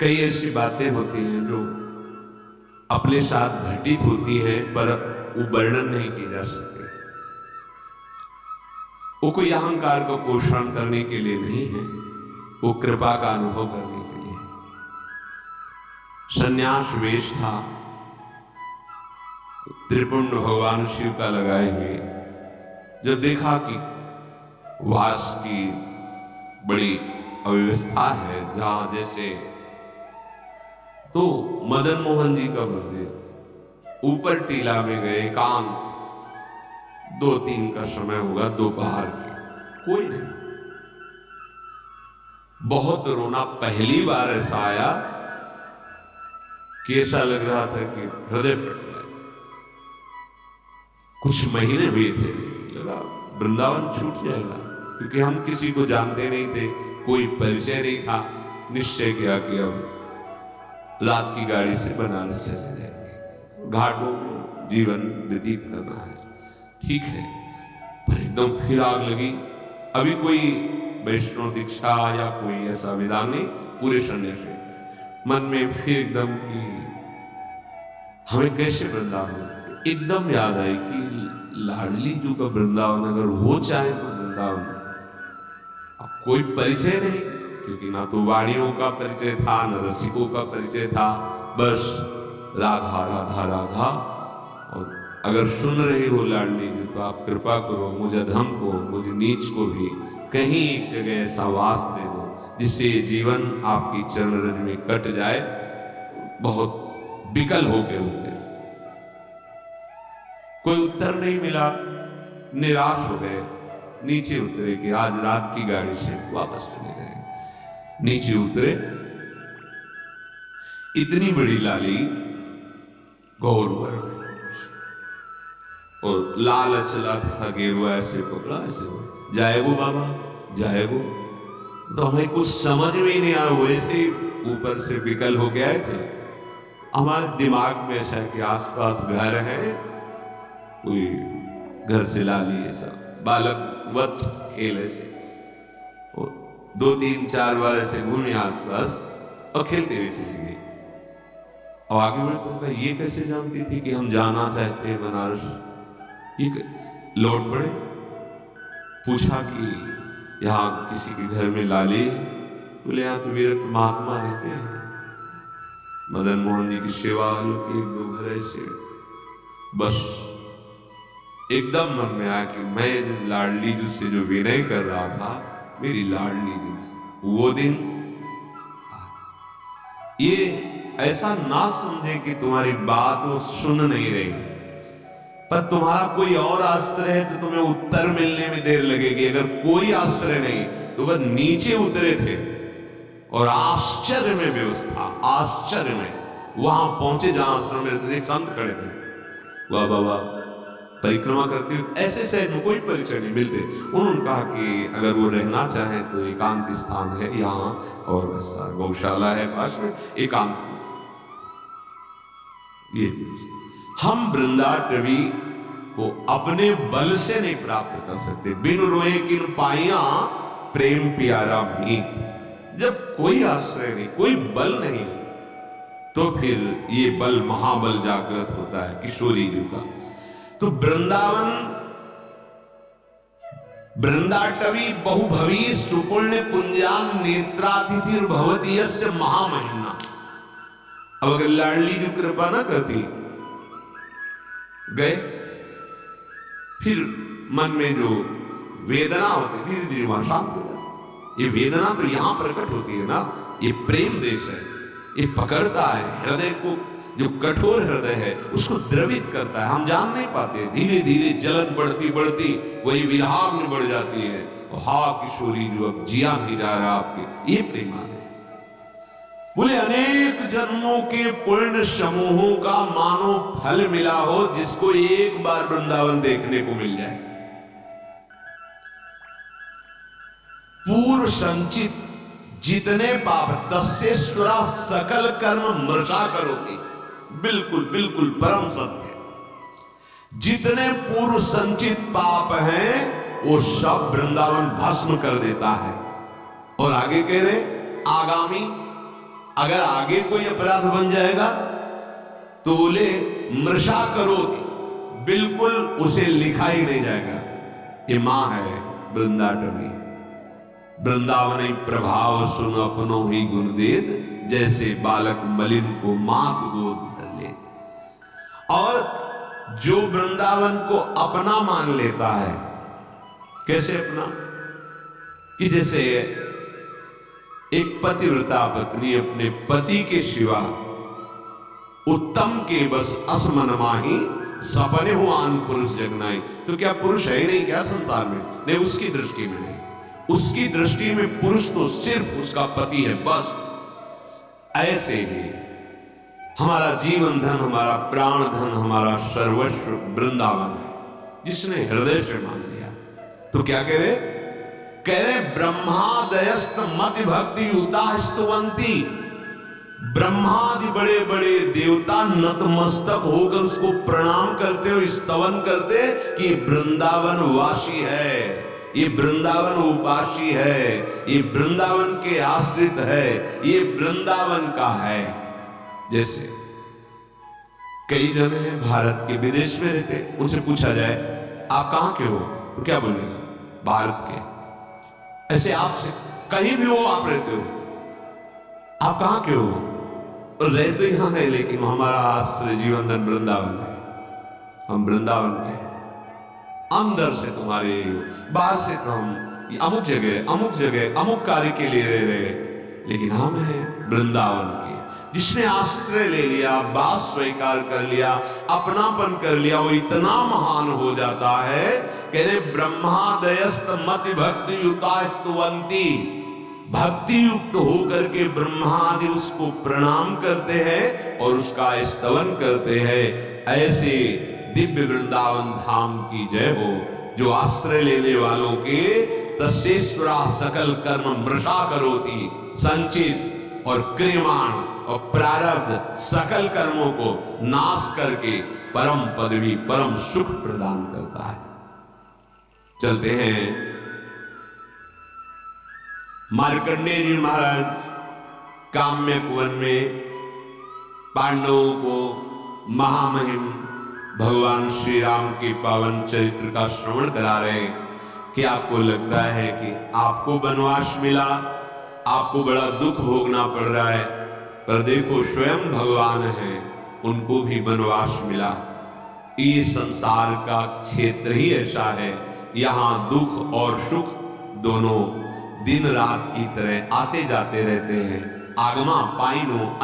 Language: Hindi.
कई ऐसी बातें होती हैं जो अपने साथ घटित होती हैं पर वो वर्णन नहीं की जा सकती। वो कोई अहंकार को पोषण करने के लिए नहीं है, वो कृपा का अनुभव करने के लिए है। सन्यास वेश था, त्रिपुंड भगवान शिव का लगाए हुए। जब देखा कि वास की बड़ी अव्यवस्था है जहां जैसे, तो मदन मोहन जी का मंदिर ऊपर टीला में गए, एकांत 2-3 का समय होगा, दोपहर के, कोई नहीं। बहुत रोना, पहली बार ऐसा आया कि ऐसा लग रहा था कि हृदय फट जाए। कुछ महीने हुए थे, लगा वृंदावन छूट जाएगा, क्योंकि हम किसी को जानते नहीं थे, कोई परिचय नहीं था। निश्चय किया कि अब रात की गाड़ी से बनारस चले जाएंगे, घाटों में जीवन व्यतीत करना है। ठीक है, पर एकदम फिर आग लगी। अभी कोई वैष्णव दीक्षा या कोई ऐसा विधान नहीं, पूरे सन्यासी मन में फिर एकदम कि हमें कैसे वृंदावन हो सकते। एकदम याद आई कि लाडली जी का वृंदावन, अगर वो चाहे तो वृंदावन। अब कोई परिचय नहीं, क्योंकि ना तो वाणियों का परिचय था, न रसिकों का परिचय था, बस राधा राधा राधा। और अगर सुन रही हो लाडली जी तो आप कृपा करो, मुझे अधम को, मुझे नीच को भी कहीं एक जगह ऐसा वास दे दो जिससे जीवन आपकी चरण रज में कट जाए। बहुत विकल हो गए। कोई उत्तर नहीं मिला, निराश हो गए। नीचे उतरे कि आज रात की गाड़ी से वापस चले गए। नीचे उतरे, इतनी बड़ी लाली गौर पर और लाल चला था, गेरुआ ऐसे पकड़ा, ऐसे जाएगो बाबा जाएगो। तो हमें कुछ समझ में ही नहीं आ रहा, वैसे ऊपर से विकल हो गए थे। हमारे दिमाग में ऐसा है कि आसपास घर है, कोई घर से लाली ऐसा बालक वत्स खेल ऐसे, और 2-3-4 बार ऐसे घूमे आसपास और खेलते हुए चली गई। और आगे बढ़े तो उनका ये कैसे जानती थी कि हम जाना चाहते हैं बनारस। ये लौट पड़े, पूछा कि यहाँ किसी के घर में लाली। बोले यहाँ तो विरक्त महात्मा रहते हैं, मदन मोहन जी की सेवा लोग 1-2 घर ऐसे। बस एकदम मन में आया कि मैं लाडली जी से जो विनय कर रहा था, मेरी लाडली जी से वो दिन। ये ऐसा ना समझे कि तुम्हारी बात वो सुन नहीं रही, पर तुम्हारा कोई और आश्रय है तो तुम्हें उत्तर मिलने में देर लगेगी। अगर कोई आश्रय नहीं तो वह नीचे उतरे थे और आश्चर्य में व्यवस्था, आश्चर्य में वहां पहुंचे जहां आश्रम में रहते थे। एक संत खड़े थे, वाह बाबा परिक्रमा करते हुए, ऐसे शहर में कोई परिचय नहीं मिलते। उन्होंने कहा कि अगर वो रहना चाहे तो एकांत स्थान है यहाँ, और ऐसा गौशाला है पास में, एकांत। ये हम वृंदाटवी को अपने बल से नहीं प्राप्त कर सकते। बिन रोए किन पाइया प्रेम प्यारा मीत। जब कोई आश्रय नहीं, कोई बल नहीं, तो फिर ये बल महाबल जागृत होता है किशोरी जी का। तो वृंदावन, वृंदाटवी बहुभवी सुपुण्य पुंजान नेत्रातिथि भवती यस्य महामहिमा। अब अगर लाडली जी कृपा ना करती, गए, फिर मन में जो वेदना होती धीरे धीरे वहां शांत हो जाती। ये वेदना तो यहां प्रकट होती है ना, ये प्रेम देश है, ये पकड़ता है हृदय को। जो कठोर हृदय है उसको द्रवित करता है, हम जान नहीं पाते। धीरे धीरे जलन बढ़ती बढ़ती वही विराग में बढ़ जाती है। हा किशोरी जो अब जिया नहीं जा रहा आपके, ये प्रेमान है। बोले अनेक जन्मों के पुण्य समूहों का मानो फल मिला हो जिसको एक बार वृंदावन देखने को मिल जाए। पूर्व संचित जितने पाप तस्येश्वरा सकल कर्म मृषा करोति। बिल्कुल बिल्कुल परम सत्य। जितने पूर्व संचित पाप हैं वो सब वृंदावन भस्म कर देता है। और आगे कह रहे आगामी अगर आगे कोई अपराध बन जाएगा तो बोले मृषा करोति, बिल्कुल उसे लिखा ही नहीं जाएगा। ये मां है वृंदाटवी। वृंदावन प्रभाव सुन अपनो ही गुण देत, जैसे बालक मलिन को मात गोद धर ले। और जो वृंदावन को अपना मान लेता है, कैसे अपना? कि जैसे एक पतिव्रता पत्नी अपने पति के सिवा उत्तम के बस असमन माही, सपने हो आन पुरुष जगनाई। तो क्या पुरुष है ही नहीं क्या संसार में? नहीं, उसकी दृष्टि में नहीं। उसकी दृष्टि में पुरुष तो सिर्फ उसका पति है, बस। ऐसे ही हमारा जीवन धन, हमारा प्राण धन, हमारा सर्वस्व वृंदावन है, जिसने हृदय से मान लिया। तो क्या कह रहे ब्रह्मादयस्त मति भक्ति युता स्तुवंती। ब्रह्मादि बड़े बड़े देवता नतमस्तक होकर उसको प्रणाम करते हो, स्तवन करते कि वृंदावन वासी है, ये वृंदावन उपासी है, ये वृंदावन के आश्रित है, ये वृंदावन का है। जैसे कई जने हैं भारत के विदेश में रहते, उनसे पूछा जाए आप कहां के हो, तो क्या बोलेगा? भारत के। ऐसे आपसे कहीं भी हो, आप रहते हो, आप कहां के हो? रहे तो यहां है, लेकिन हमारा आश्रय जीवन धन वृंदावन है, हम वृंदावन के। अंदर से तुम्हारे, बाहर से तो हम अमुक जगह अमुक कार्य के लिए रह रहे, लेकिन हम हैं वृंदावन के। जिसने आश्रय ले लिया, बात स्वीकार कर लिया, अपनापन कर लिया, वो इतना महान हो जाता है। कह रहे ब्रह्मादयस्त मति भक्ति युतावंती, भक्ति युक्त होकर के ब्रह्मादि उसको प्रणाम करते हैं और उसका स्तवन करते हैं। ऐसे दिव्य वृंदावन धाम की जय हो, जो आश्रय लेने वालों के तस्येश्वरा सकल कर्म मृषा करोति, संचित और क्रियमाण और प्रारब्ध सकल कर्मों को नाश करके परम पदवी, परम सुख प्रदान करता है। चलते हैं मार्कंडेय जी महाराज काम्य कुवन में पांडवों को महामहिम भगवान श्री राम के पावन चरित्र का श्रवण करा रहे हैं कि आपको लगता है कि आपको वनवास मिला, आपको बड़ा दुख भोगना पड़ रहा है, पर देखो स्वयं भगवान हैं, उनको भी वनवास मिला। ये संसार का क्षेत्र ही ऐसा है, यहाँ दुख और सुख दोनों दिन रात की तरह आते जाते रहते हैं। आगमा पाइनो